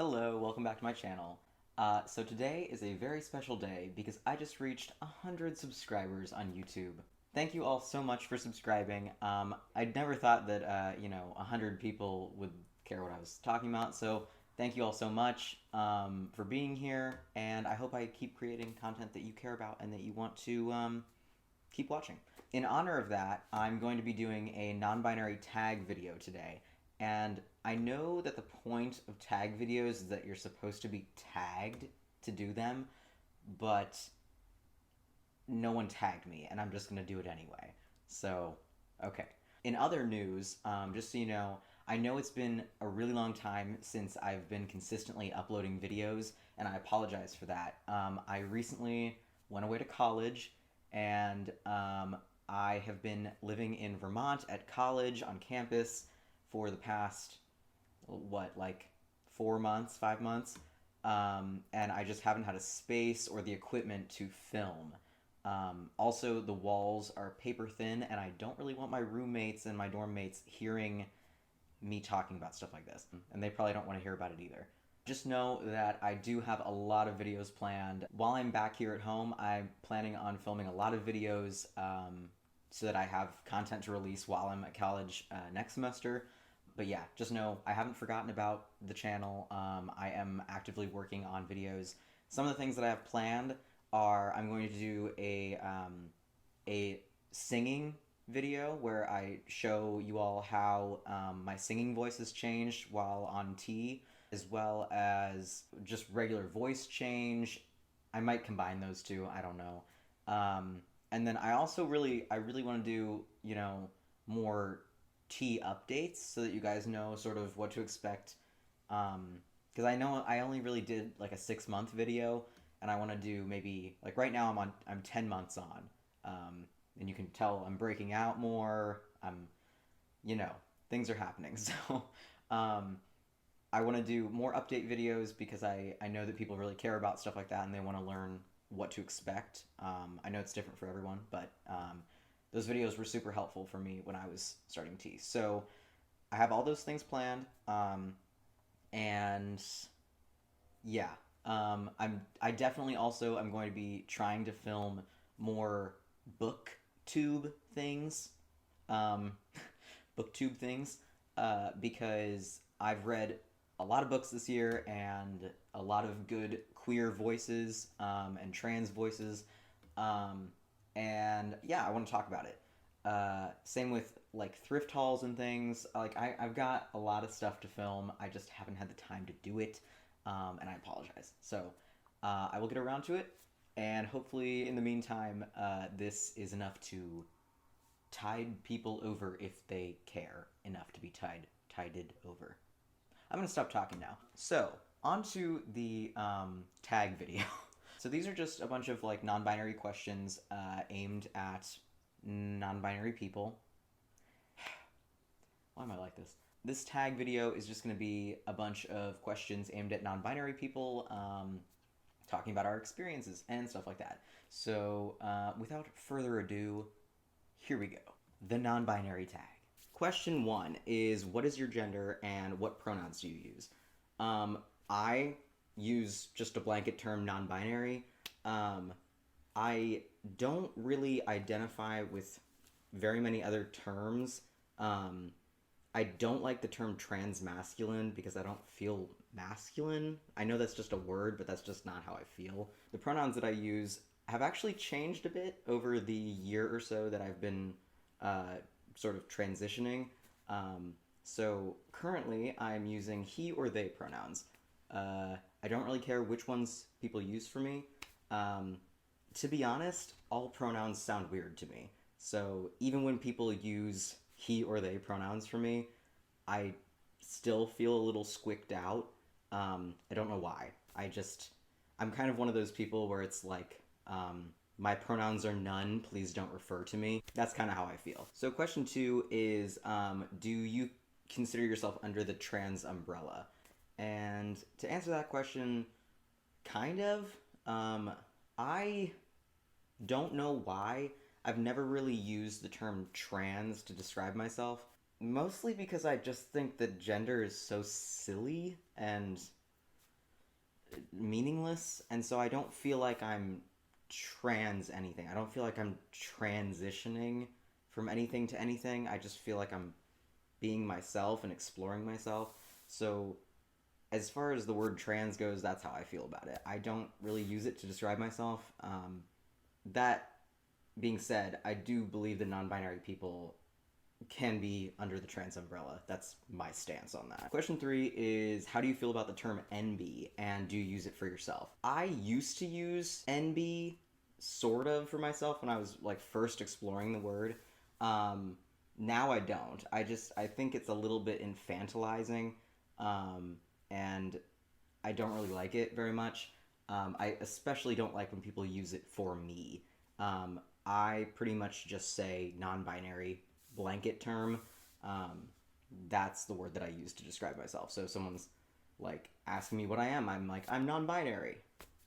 Hello, welcome back to my channel. So today is a very special day because I just reached 100 subscribers on YouTube. Thank you all so much for subscribing. I never thought that, 100 people would care what I was talking about, so thank you all so much for being here, and I hope I keep creating content that you care about and that you want to keep watching. In honor of that, I'm going to be doing a non-binary tag video today. And I know that the point of tag videos is that you're supposed to be tagged to do them, but no one tagged me, and I'm just going to do it anyway. So, okay. In other news, just so you I know it's been a really long time since I've been consistently uploading videos, and I apologize for that. I recently went away to college, and I have been living in Vermont at college on campus for the past, like 4 months, 5 months, and I just haven't had a space or the equipment to film. Also, the walls are paper thin, and I don't really want my roommates and my dorm mates hearing me talking about stuff like this, and they probably don't want to hear about it either. Just know that I do have a lot of videos planned. While I'm back here at home, I'm planning on filming a lot of videos so that I have content to release while I'm at college next semester. But yeah, just know I haven't forgotten about the channel. I am actively working on videos. Some of the things that I have planned are I'm going to do a singing video where I show you all how my singing voice has changed while on T, as well as just regular voice change. I might combine those two, I don't know. And then I really want to do, more T updates so that you guys know sort of what to expect. Because I know I only really did like a 6-month video, and I want to do maybe, like right now I'm 10 months on. And you can tell I'm breaking out more. You know, things are happening. So, I want to do more update videos because I know that people really care about stuff like that and they want to learn what to expect. I know it's different for everyone, but those videos were super helpful for me when I was starting T. So I have all those things planned, and yeah, I definitely also am going to be trying to film more booktube things, um, booktube things, because I've read a lot of books this year and a lot of good queer voices and trans voices. And yeah, I want to talk about it. Same with like thrift hauls and things. Like I've got a lot of stuff to film. I just haven't had the time to do it, and I apologize. So I will get around to it, and hopefully in the meantime, this is enough to tide people over if they care enough to be tided over. I'm gonna stop talking now. So, on to the tag video. So these are just a bunch of like non-binary questions aimed at non-binary people. Why am I like this? This tag video is just gonna be a bunch of questions aimed at non-binary people, talking about our experiences and stuff like that. So, without further ado, here we go. The non-binary tag. Question 1 is, what is your gender and what pronouns do you use? I use just a blanket term, non-binary. I don't really identify with very many other terms. I don't like the term transmasculine because I don't feel masculine. I know that's just a word, but that's just not how I feel. The pronouns that I use have actually changed a bit over the year or so that I've been sort of transitioning. So currently I'm using he or they pronouns. I don't really care which ones people use for me. To be honest, all pronouns sound weird to me. So even when people use he or they pronouns for me, I still feel a little squicked out. I don't know why. I'm kind of one of those people where it's like, my pronouns are none, please don't refer to me. That's kind of how I feel. So question 2 is, do you consider yourself under the trans umbrella? And to answer that question, kind of. I don't know why. I've never really used the term trans to describe myself. Mostly because I just think that gender is so silly, and meaningless, and so I don't feel like I'm trans anything. I don't feel like I'm transitioning from anything to anything. I just feel like I'm being myself and exploring myself. So as far as the word trans goes, that's how I feel about it. I don't really use it to describe myself. That being said, I do believe that non-binary people can be under the trans umbrella. That's my stance on that. Question 3 is, how do you feel about the term NB, and do you use it for yourself? I used to use NB sort of for myself when I was like first exploring the word. Now I don't. I think it's a little bit infantilizing, and I don't really like it very much. I especially don't like when people use it for me. I pretty much just say non-binary blanket term. That's the word that I use to describe myself. So if someone's like asking me what I am, I'm like, I'm non-binary.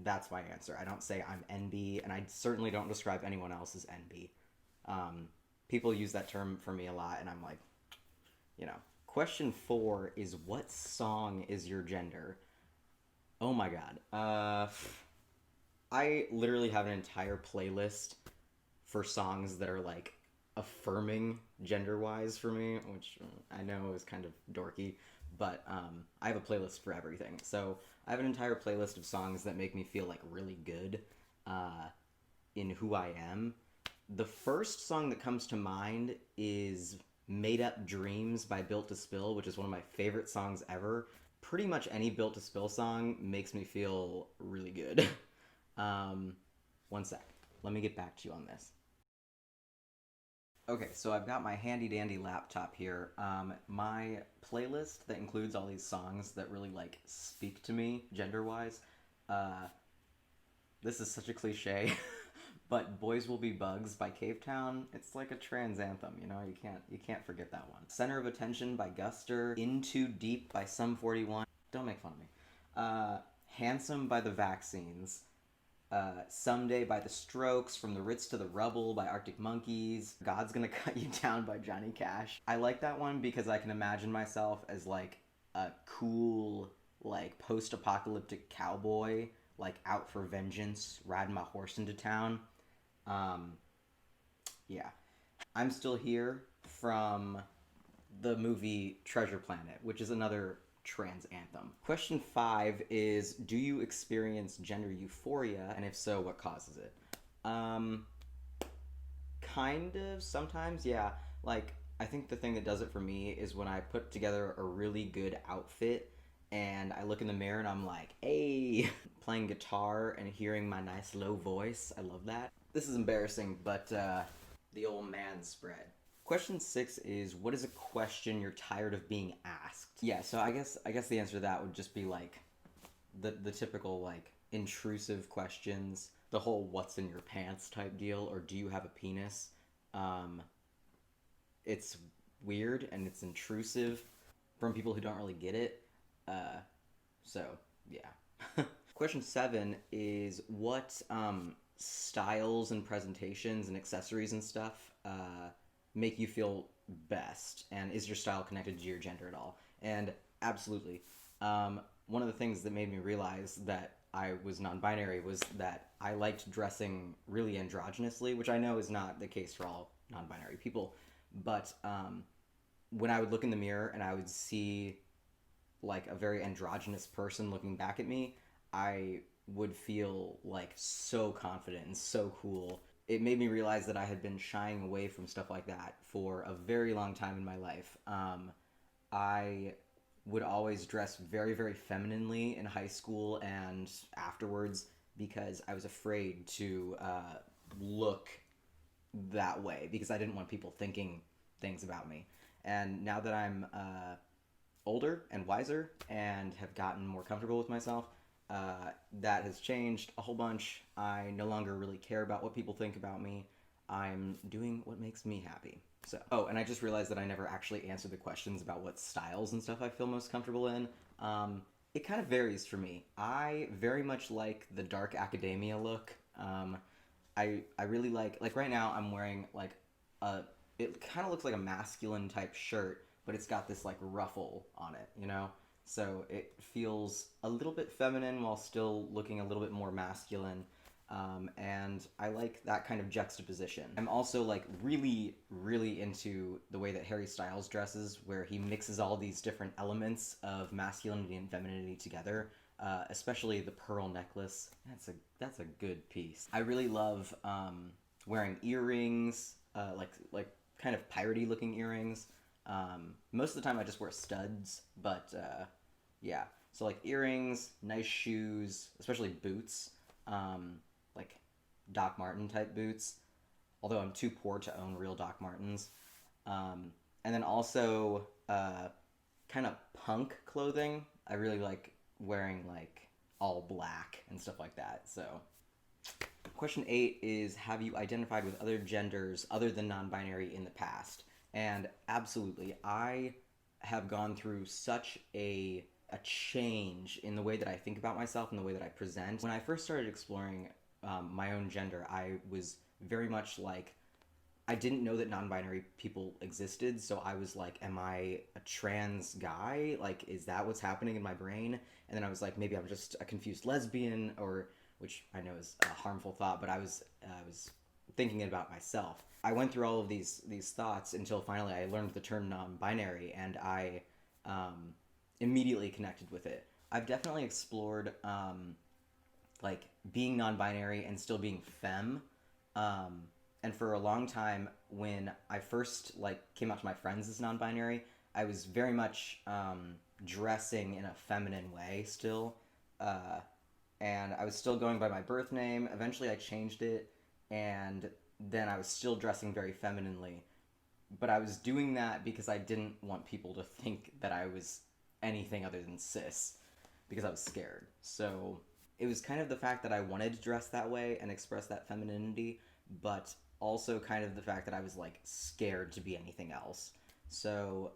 That's my answer. I don't say I'm NB, and I certainly don't describe anyone else as NB. People use that term for me a lot, and I'm like, you know. Question 4 is, what song is your gender? Oh my god. I literally have an entire playlist for songs that are like affirming gender-wise for me, which I know is kind of dorky, but I have a playlist for everything. So I have an entire playlist of songs that make me feel like really good in who I am. The first song that comes to mind is Made Up Dreams by Built to Spill, which is one of my favorite songs ever. Pretty much any Built to Spill song makes me feel really good. One sec. Let me get back to you on this. Okay, so I've got my handy dandy laptop here. My playlist that includes all these songs that really like speak to me gender wise. Uh, this is such a cliche, but "Boys Will Be Bugs" by Cavetown, it's like a trans anthem, you know, you can't forget that one. "Center of Attention" by Guster, "In Too Deep" by Sum 41. Don't make fun of me. "Handsome" by The Vaccines. "Someday" by The Strokes, "From the Ritz to the Rubble" by Arctic Monkeys, "God's Gonna Cut You Down" by Johnny Cash. I like that one because I can imagine myself as like a cool, like post-apocalyptic cowboy, like out for vengeance, riding my horse into town. Um, yeah. "I'm Still Here" from the movie Treasure Planet, which is another trans anthem. Question 5 is, do you experience gender euphoria, and if so, what causes it? Kind of, sometimes, yeah. Like, I think the thing that does it for me is when I put together a really good outfit and I look in the mirror and I'm like, hey, playing guitar and hearing my nice low voice. I love that. This is embarrassing, but the old man spread. Question 6 is, what is a question you're tired of being asked? Yeah, so I guess the answer to that would just be like the typical like intrusive questions, the whole "what's in your pants" type deal, or "do you have a penis?" It's weird and it's intrusive from people who don't really get it. So yeah. Question 7 is, what styles and presentations and accessories and stuff make you feel best, and is your style connected to your gender at all? And absolutely. One of the things that made me realize that I was non-binary was that I liked dressing really androgynously, which I know is not the case for all non-binary people, but when I would look in the mirror and I would see like a very androgynous person looking back at me, I would feel like so confident and so cool. It made me realize that I had been shying away from stuff like that for a very long time in my life. I would always dress very, very femininely in high school and afterwards because I was afraid to look that way because I didn't want people thinking things about me. And now that I'm older and wiser and have gotten more comfortable with myself, that has changed a whole bunch. I no longer really care about what people think about me. I'm doing what makes me happy. So, oh, and I just realized that I never actually answered the questions about what styles and stuff I feel most comfortable in. It kind of varies for me. I very much like the dark academia look. I really like right now I'm wearing like a, it kind of looks like a masculine type shirt, but it's got this like ruffle on it, you know? So it feels a little bit feminine while still looking a little bit more masculine. And I like that kind of juxtaposition. I'm also like really, really into the way that Harry Styles dresses, where he mixes all these different elements of masculinity and femininity together. Especially the pearl necklace. That's a good piece. I really love wearing earrings, like kind of piratey looking earrings. Most of the time I just wear studs, but yeah. So like earrings, nice shoes, especially boots, like Doc Marten type boots. Although I'm too poor to own real Doc Martens. And then also kind of punk clothing. I really like wearing like all black and stuff like that. So question 8 is, have you identified with other genders other than non-binary in the past? And absolutely, I have gone through such a change in the way that I think about myself and the way that I present. When I first started exploring my own gender, I was very much like, I didn't know that non-binary people existed, so I was like, am I a trans guy? Like, is that what's happening in my brain? And then I was like, maybe I'm just a confused lesbian, or, which I know is a harmful thought, but I was thinking about myself. I went through all of these thoughts until finally I learned the term non-binary, and I immediately connected with it. I've definitely explored like being non-binary and still being femme. And for a long time, when I first like came out to my friends as non-binary, I was very much dressing in a feminine way still, and I was still going by my birth name. Eventually, I changed it, and then I was still dressing very femininely. But I was doing that because I didn't want people to think that I was anything other than cis, because I was scared. So it was kind of the fact that I wanted to dress that way and express that femininity, but also kind of the fact that I was like scared to be anything else. So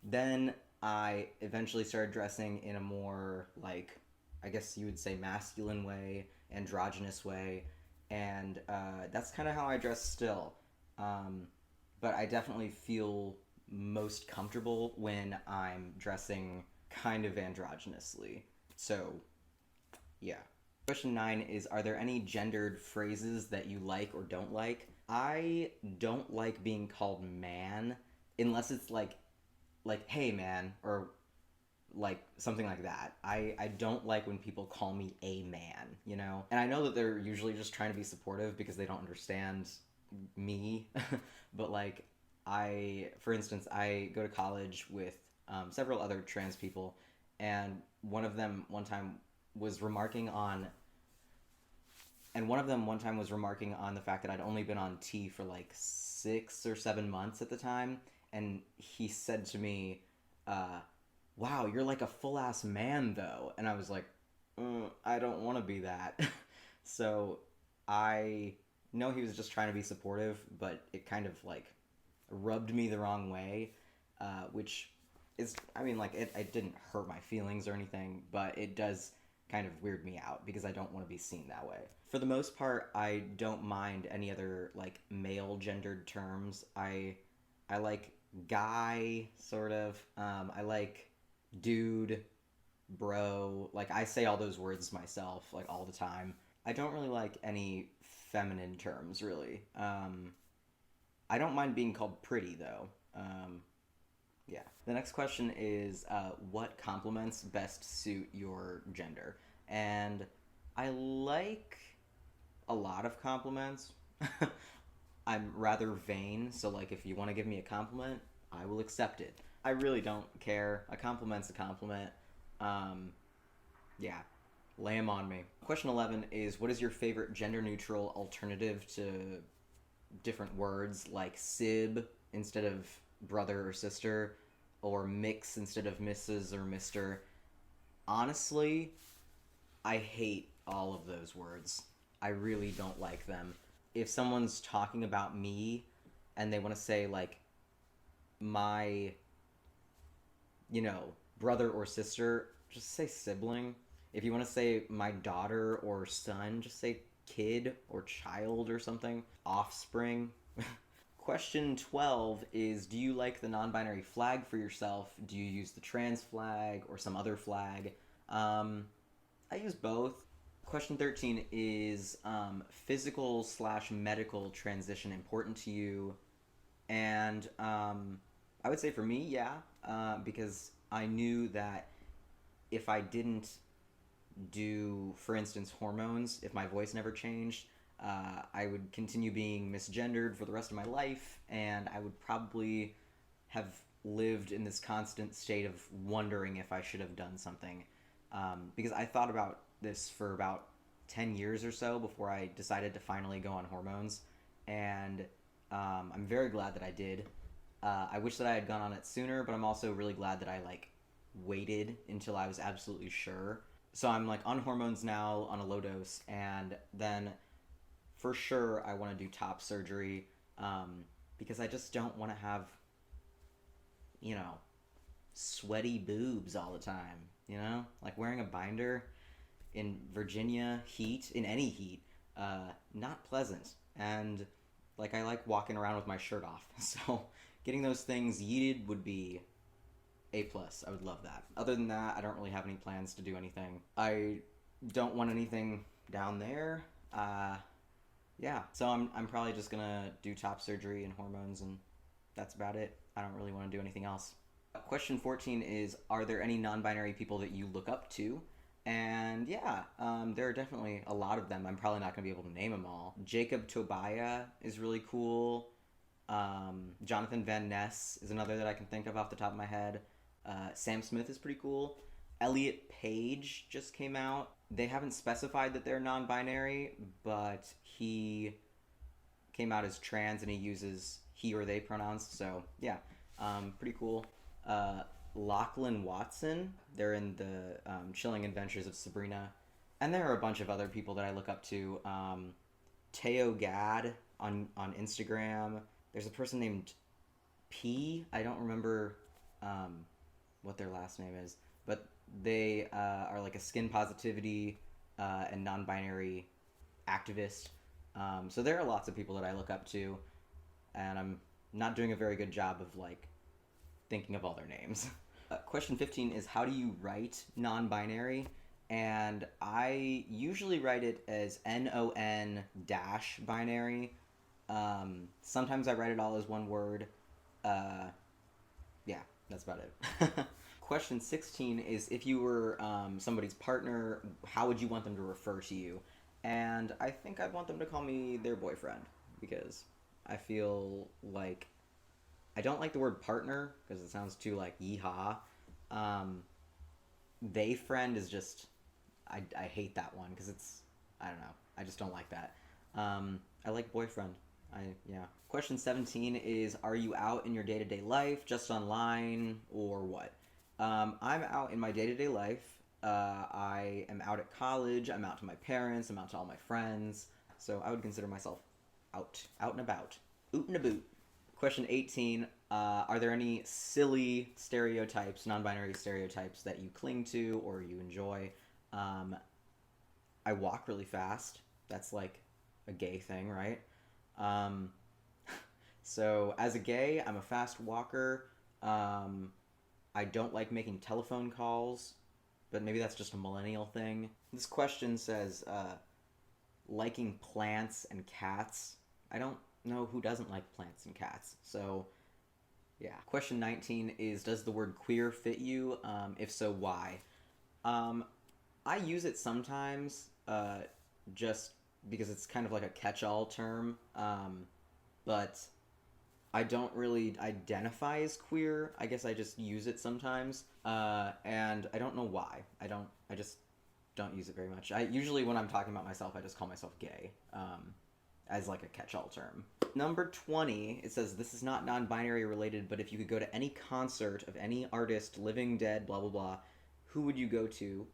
then I eventually started dressing in a more like, I guess you would say, masculine way, androgynous way, and that's kind of how I dress still. But I definitely feel most comfortable when I'm dressing kind of androgynously. So yeah. Question 9 is, are there any gendered phrases that you like or don't like? I don't like being called man unless it's like hey man, or like something like that. I don't like when people call me a man, you know? And I know that they're usually just trying to be supportive because they don't understand me. But like, for instance, I go to college with several other trans people, and one of them one time was remarking on the fact that I'd only been on T for like 6 or 7 months at the time, and he said to me, wow, you're like a full-ass man though. And I was like, I don't want to be that. So I know he was just trying to be supportive, but it kind of like rubbed me the wrong way, which is, I mean, like, it didn't hurt my feelings or anything, but it does kind of weird me out because I don't want to be seen that way. For the most part, I don't mind any other like male gendered terms. I like guy, sort of. I like dude, bro. Like, I say all those words myself like all the time. I don't really like any feminine terms, really. I don't mind being called pretty though. Yeah. The next question is, what compliments best suit your gender? And I like a lot of compliments. I'm rather vain, so like if you want to give me a compliment, I will accept it. I really don't care. A compliment's a compliment. Yeah. Lay 'em on me. Question 11 is, what is your favorite gender-neutral alternative to different words like sib instead of brother or sister, or mix instead of Mrs. or Mr.? Honestly, I hate all of those words. I really don't like them. If someone's talking about me and they want to say like my, brother or sister, just say sibling. If you want to say my daughter or son, just say kid or child or something. Offspring. Question 12 is, do you like the non-binary flag for yourself? Do you use the trans flag or some other flag? I use both. Question 13 is, physical slash medical transition important to you? And I would say for me, yeah, because I knew that if I didn't do, for instance, hormones, if my voice never changed, I would continue being misgendered for the rest of my life, and I would probably have lived in this constant state of wondering if I should have done something. Because I thought about this for about 10 years or so before I decided to finally go on hormones, and I'm very glad that I did. I wish that I had gone on it sooner, but I'm also really glad that I waited until I was absolutely sure. So I'm on hormones now on a low dose, and then for sure I want to do top surgery, because I just don't want to have, you know, sweaty boobs all the time. Like wearing a binder in Virginia heat, in any heat, not pleasant. And I like walking around with my shirt off. So getting those things yeeted would be A+. I would love that. Other than that, I don't really have any plans to do anything. I don't want anything down there. Yeah, so I'm probably just gonna do top surgery and hormones, and that's about it. I don't really want to do anything else. Question 14 is, are there any non-binary people that you look up to? And yeah, there are definitely a lot of them. I'm probably not going to be able to name them all. Jacob Tobiah is really cool. Jonathan Van Ness is another that I can think of off the top of my head. Sam Smith is pretty cool. Elliot Page just came out. They haven't specified that they're non-binary, but he came out as trans and he uses he or they pronouns. So yeah, pretty cool. Lachlan Watson, they're in the Chilling Adventures of Sabrina. And there are a bunch of other people that I look up to. Teo Gad on Instagram. There's a person named P. I don't remember what their last name is, but they are a skin positivity and non-binary activist. So there are lots of people that I look up to, and I'm not doing a very good job of thinking of all their names. Question 15 is, how do you write non-binary? And I usually write it as NON-binary. Sometimes I write it all as one word. Yeah, that's about it. Question 16 is, if you were somebody's partner, how would you want them to refer to you? And I think I'd want them to call me their boyfriend, because I feel like I don't like the word partner because it sounds too yeehaw. They friend is just, I hate that one because I don't know. I just don't like that. I like boyfriend. Yeah. Question 17 is, are you out in your day-to-day life, just online, or what? I'm out in my day-to-day life. I am out at college. I'm out to my parents. I'm out to all my friends. So I would consider myself out and about. Oot and a boot. Question 18, are there any silly stereotypes, non-binary stereotypes that you cling to or you enjoy? I walk really fast. That's a gay thing, right? So as a gay, I'm a fast walker. I don't like making telephone calls, but maybe that's just a millennial thing. This question says, liking plants and cats. I don't know who doesn't like plants and cats. So, yeah. Question 19 is, does the word queer fit you? If so, why? I use it sometimes, just because it's kind of like a catch-all term, but I don't really identify as queer. I guess I just use it sometimes, and I don't know why. I just don't use it very much. Usually when I'm talking about myself, I just call myself gay, as a catch-all term. Number 20, it says, this is not non-binary related, but if you could go to any concert of any artist, living, dead, blah, blah, blah, who would you go to?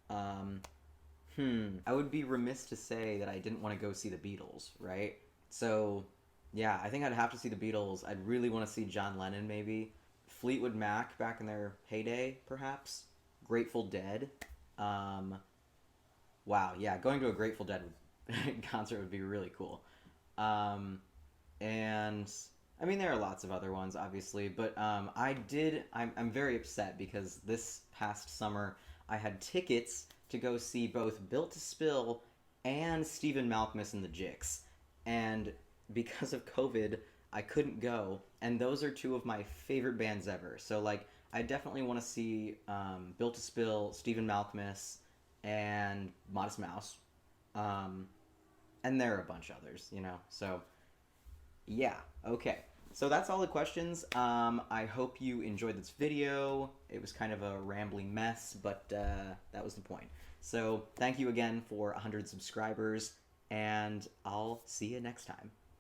I would be remiss to say that I didn't want to go see the Beatles, right? So, yeah, I think I'd have to see the Beatles. I'd really want to see John Lennon, maybe. Fleetwood Mac back in their heyday, perhaps. Grateful Dead. Wow, yeah, going to a Grateful Dead concert would be really cool. And I mean, there are lots of other ones, obviously, but I'm very upset because this past summer I had tickets to go see both Built to Spill and Stephen Malkmus and the Jicks. And because of COVID, I couldn't go. And those are two of my favorite bands ever. So, like, I definitely want to see Built to Spill, Stephen Malkmus, and Modest Mouse. Um, and there are a bunch of others, you know? So, yeah, okay. So that's all the questions. I hope you enjoyed this video. It was kind of a rambling mess, but that was the point. So thank you again for 100 subscribers, and I'll see you next time.